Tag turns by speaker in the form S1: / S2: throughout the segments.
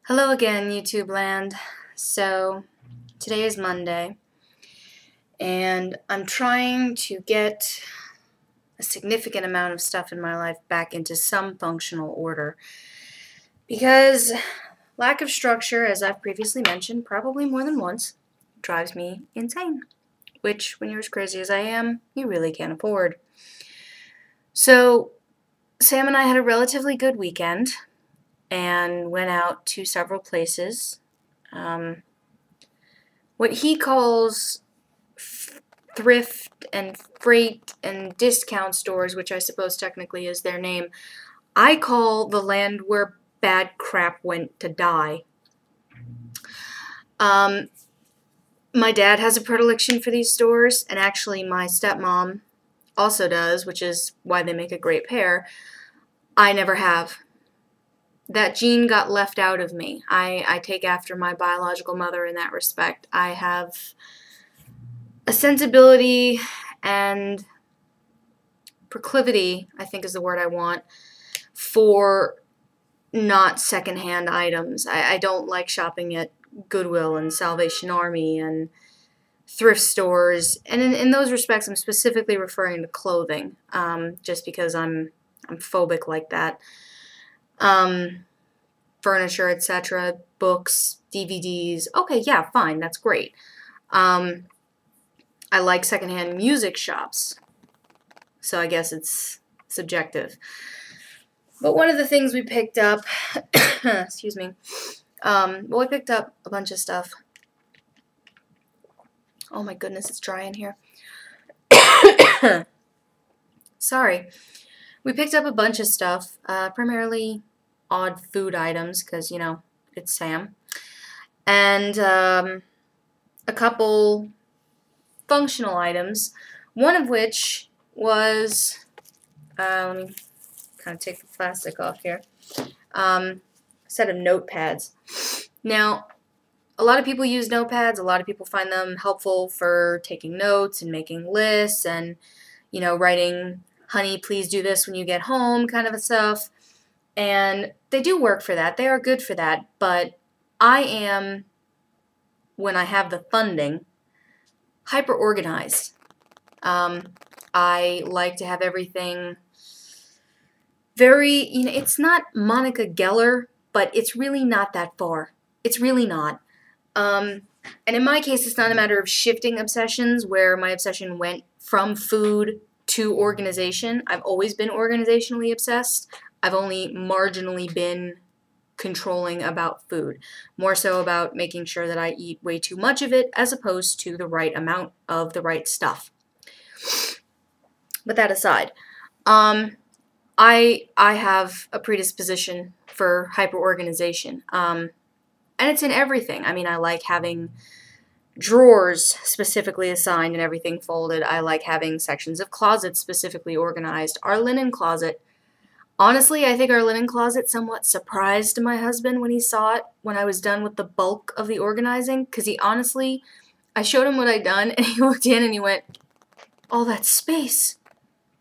S1: Hello again, YouTube land. So, today is Monday, and I'm trying to get a significant amount of stuff in my life back into some functional order. Because lack of structure, as I've previously mentioned, probably more than once, drives me insane. Which, when you're as crazy as I am, you really can't afford. So, Sam and I had a relatively good weekend and went out to several places. What he calls thrift and freight and discount stores, which I suppose technically is their name, I call the land where bad crap went to die. My dad has a predilection for these stores, and actually my stepmom also does, which is why they make a great pair. I never have. That gene got left out of me. I take after my biological mother in that respect. I have a sensibility and proclivity, I think is the word I want, for not secondhand items. I don't like shopping at Goodwill and Salvation Army and thrift stores, and in those respects I'm specifically referring to clothing, just because I'm phobic like that. Furniture, etc., books, DVDs, okay, yeah, fine, that's great. I like secondhand music shops, so I guess it's subjective. But one of the things we picked up, excuse me, well, we picked up a bunch of stuff. Oh my goodness, it's dry in here. Sorry. We picked up a bunch of stuff, primarily odd food items, because, you know, it's Sam. And a couple functional items, one of which was, let me kind of take the plastic off here, a set of notepads. Now, a lot of people use notepads. A lot of people find them helpful for taking notes and making lists and, you know, writing, honey, please do this when you get home kind of stuff. And they do work for that. They are good for that. But I am, when I have the funding, hyper organized. I like to have everything very, you know, it's not Monica Geller, but it's really not that far. It's really not. And in my case, it's not a matter of shifting obsessions, where my obsession went from food to organization. I've always been organizationally obsessed. I've only marginally been controlling about food. More so about making sure that I eat way too much of it, as opposed to the right amount of the right stuff. But that aside, I have a predisposition for hyper-organization. And it's in everything. I mean, I like having drawers specifically assigned and everything folded. I like having sections of closets specifically organized. Our linen closet, honestly, I think our linen closet somewhat surprised my husband when he saw it when I was done with the bulk of the organizing, because he honestly, I showed him what I'd done, and he looked in and he went, all that space,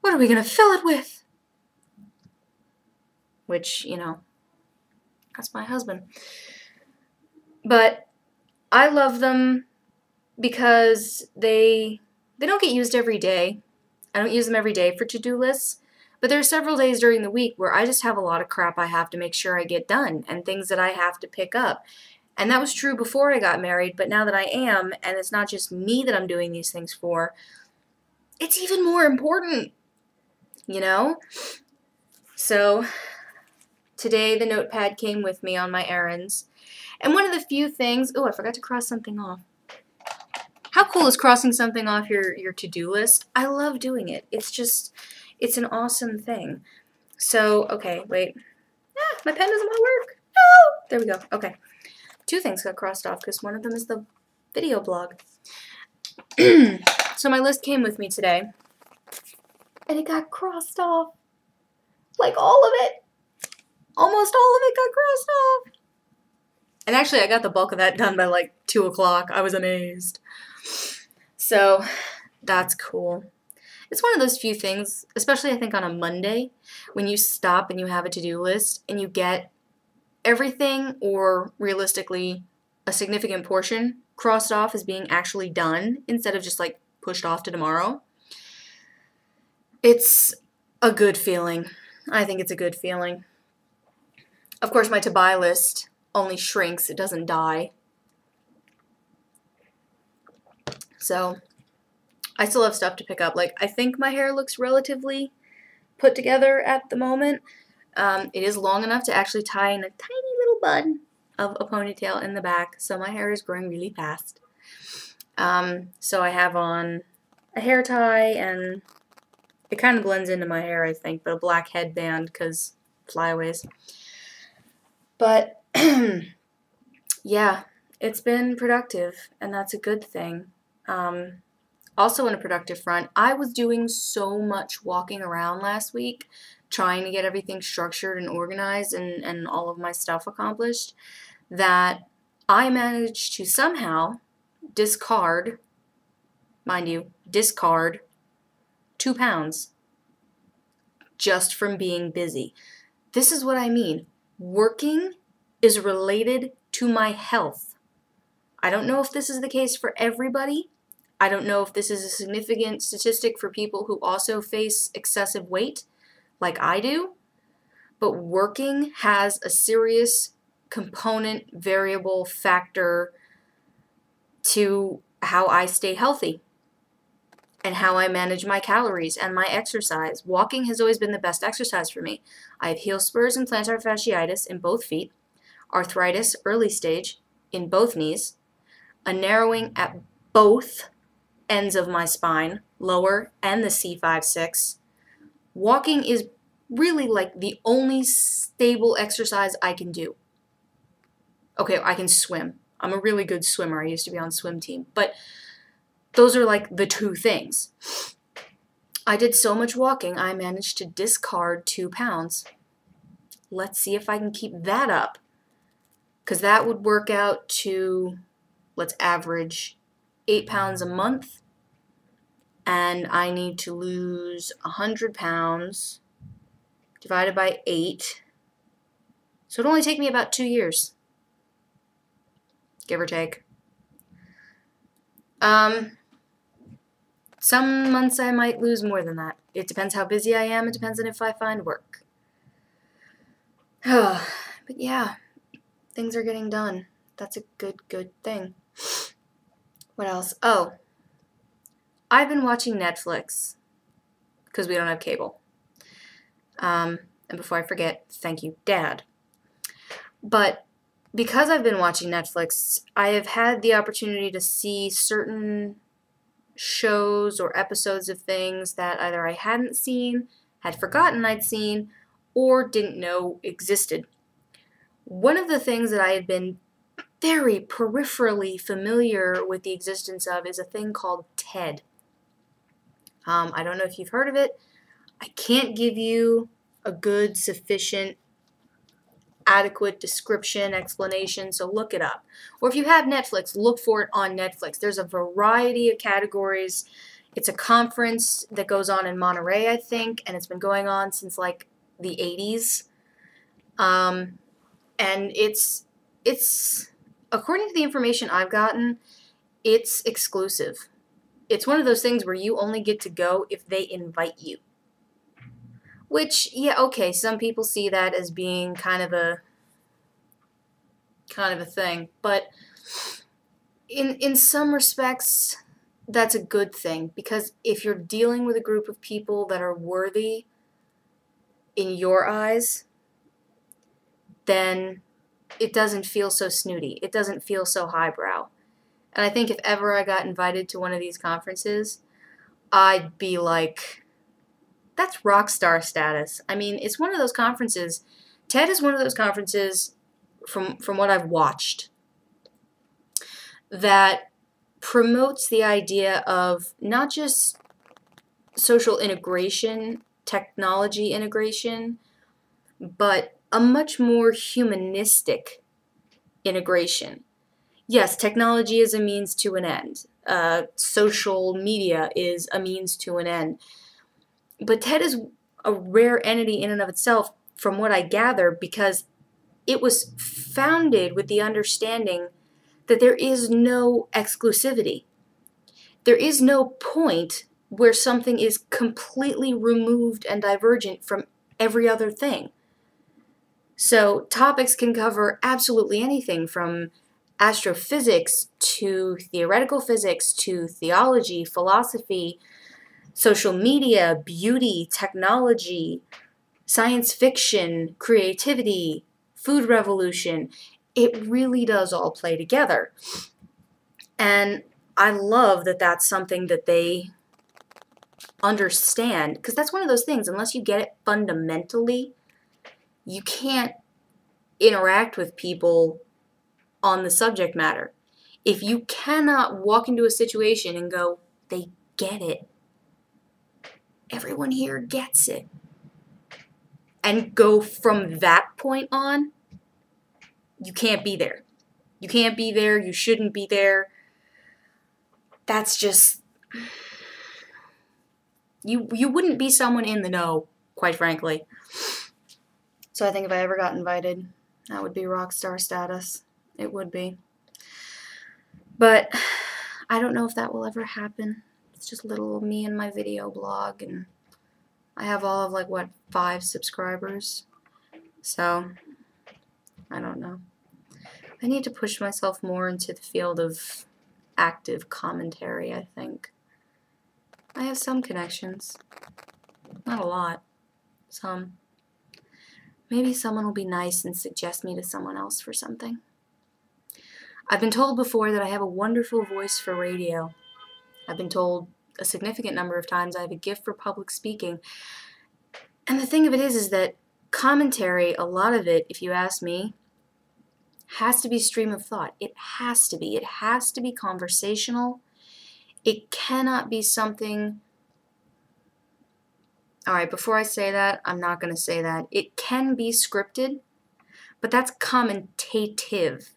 S1: what are we going to fill it with? Which, you know, that's my husband. But I love them because they don't get used every day. I don't use them every day for to-do lists, but there are several days during the week where I just have a lot of crap I have to make sure I get done and things that I have to pick up. And that was true before I got married, but now that I am, and it's not just me that I'm doing these things for, it's even more important, you know? So today the notepad came with me on my errands. And one of the few things, oh, I forgot to cross something off. How cool is crossing something off your to-do list? I love doing it. It's just, it's an awesome thing. So, okay, wait. Ah, my pen doesn't want to work. No! There we go. Okay. Two things got crossed off because one of them is the video blog. So my list came with me today. And it got crossed off. Like all of it. Almost all of it got crossed off. And actually, I got the bulk of that done by like 2 o'clock. I was amazed. So, that's cool. It's one of those few things, especially I think on a Monday, when you stop and you have a to-do list and you get everything, or realistically a significant portion, crossed off as being actually done instead of just like pushed off to tomorrow, it's a good feeling. I think it's a good feeling. Of course, my to-buy list only shrinks. It doesn't die. So I still have stuff to pick up. Like, I think my hair looks relatively put together at the moment. It is long enough to actually tie in a tiny little bun of a ponytail in the back, so my hair is growing really fast. So I have on a hair tie, and it kind of blends into my hair, I think, but a black headband because flyaways. But yeah, it's been productive, and that's a good thing. Also on a productive front, I was doing so much walking around last week, trying to get everything structured and organized and all of my stuff accomplished, that I managed to somehow discard, mind you, discard 2 pounds just from being busy. This is what I mean. Working is related to my health. I don't know if this is the case for everybody. I don't know if this is a significant statistic for people who also face excessive weight like I do, but working has a serious component, variable factor to how I stay healthy and how I manage my calories and my exercise. Walking has always been the best exercise for me. I have heel spurs and plantar fasciitis in both feet, arthritis early stage in both knees, a narrowing at both ends of my spine, lower and the C5-6. Walking is really like the only stable exercise I can do. Okay, I can swim. I'm a really good swimmer. I used to be on swim team. But those are like the two things. I did so much walking, I managed to discard 2 pounds. Let's see if I can keep that up. Because that would work out to, let's average 8 pounds a month. And I need to lose 100 pounds divided by 8. So it'd only take me about 2 years. Give or take. Some months I might lose more than that. It depends how busy I am. It depends on if I find work. But yeah, things are getting done. That's a good thing. What else? Oh, I've been watching Netflix because we don't have cable. And before I forget, thank you, Dad. But because I've been watching Netflix, I have had the opportunity to see certain shows or episodes of things that either I hadn't seen, had forgotten I'd seen, or didn't know existed. One of the things that I had been very peripherally familiar with the existence of is a thing called TED. I don't know if you've heard of it. I can't give you a good, sufficient, adequate description, explanation, so look it up. Or if you have Netflix, look for it on Netflix. There's a variety of categories. It's a conference that goes on in Monterey, I think, and it's been going on since like the 80s. And it's according to the information I've gotten, it's exclusive. It's one of those things where you only get to go if they invite you. Which, yeah, okay, some people see that as being kind of a thing, but in some respects, that's a good thing, because if you're dealing with a group of people that are worthy in your eyes, then it doesn't feel so snooty. It doesn't feel so highbrow. And I think if ever I got invited to one of these conferences, I'd be like, that's rock star status. I mean, it's one of those conferences. TED is one of those conferences, from what I've watched, that promotes the idea of not just social integration, technology integration, but a much more humanistic integration. Yes, technology is a means to an end. Social media is a means to an end. But TED is a rare entity in and of itself, from what I gather, because it was founded with the understanding that there is no exclusivity. There is no point where something is completely removed and divergent from every other thing. So topics can cover absolutely anything from astrophysics to theoretical physics to theology, philosophy, social media, beauty, technology, science fiction, creativity, food revolution. It really does all play together. And I love that that's something that they understand, because that's one of those things, unless you get it fundamentally, you can't interact with people on the subject matter. If you cannot walk into a situation and go, they get it, everyone here gets it, and go from that point on, you can't be there. You can't be there. You shouldn't be there. That's just... You wouldn't be someone in the know, quite frankly. So I think if I ever got invited, that would be rock star status. It would be. But I don't know if that will ever happen. It's just little me and my video blog, and I have all of, like, what, 5 subscribers? So, I don't know. I need to push myself more into the field of active commentary, I think. I have some connections. Not a lot. Some. Maybe someone will be nice and suggest me to someone else for something. I've been told before that I have a wonderful voice for radio. I've been told a significant number of times I have a gift for public speaking. And the thing of it is that commentary, a lot of it, if you ask me, has to be stream of thought. It has to be. It has to be conversational. It cannot be something... Alright, before I say that, I'm not going to say that. It can be scripted, but that's commentative.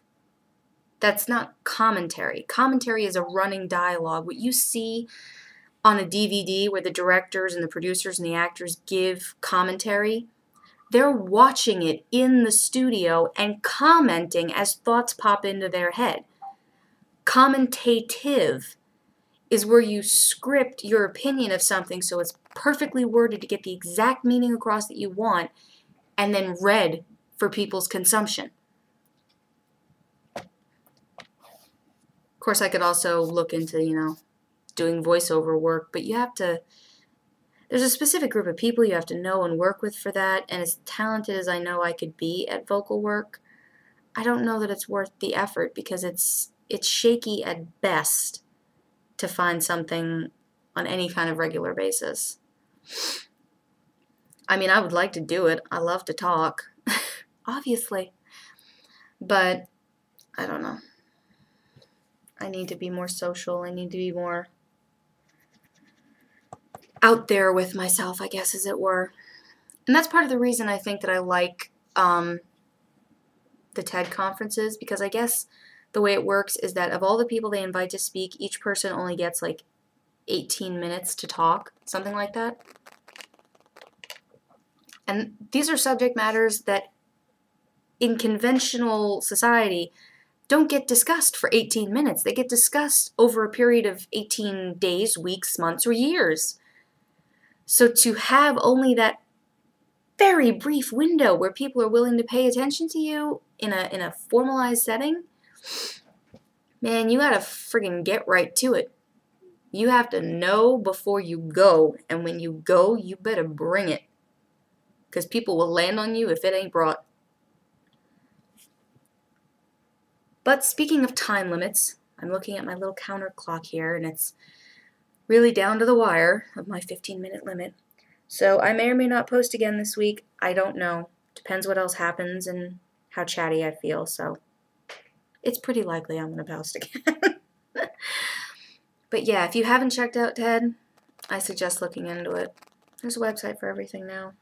S1: That's not commentary. Commentary is a running dialogue. What you see on a DVD where the directors and the producers and the actors give commentary, they're watching it in the studio and commenting as thoughts pop into their head. Commentative is where you script your opinion of something so it's perfectly worded to get the exact meaning across that you want, and then read for people's consumption. Of course, I could also look into, doing voiceover work, but you have to... There's a specific group of people you have to know and work with for that, and as talented as I know I could be at vocal work, I don't know that it's worth the effort, because it's shaky at best to find something on any kind of regular basis. I mean, I would like to do it. I love to talk, obviously, but I don't know. I need to be more social. I need to be more out there with myself, I guess, as it were. And that's part of the reason I think that I like the TED conferences, because I guess the way it works is that of all the people they invite to speak, each person only gets like 18 minutes to talk, something like that. And these are subject matters that in conventional society don't get discussed for 18 minutes. They get discussed over a period of 18 days, weeks, months, or years. So to have only that very brief window where people are willing to pay attention to you in a formalized setting, man, you gotta friggin' get right to it. You have to know before you go, and when you go, you better bring it, because people will land on you if it ain't brought. But speaking of time limits, I'm looking at my little counter clock here, and it's really down to the wire of my 15-minute limit. So I may or may not post again this week. I don't know. Depends what else happens and how chatty I feel, so it's pretty likely I'm going to post again. But yeah, if you haven't checked out TED, I suggest looking into it. There's a website for everything now.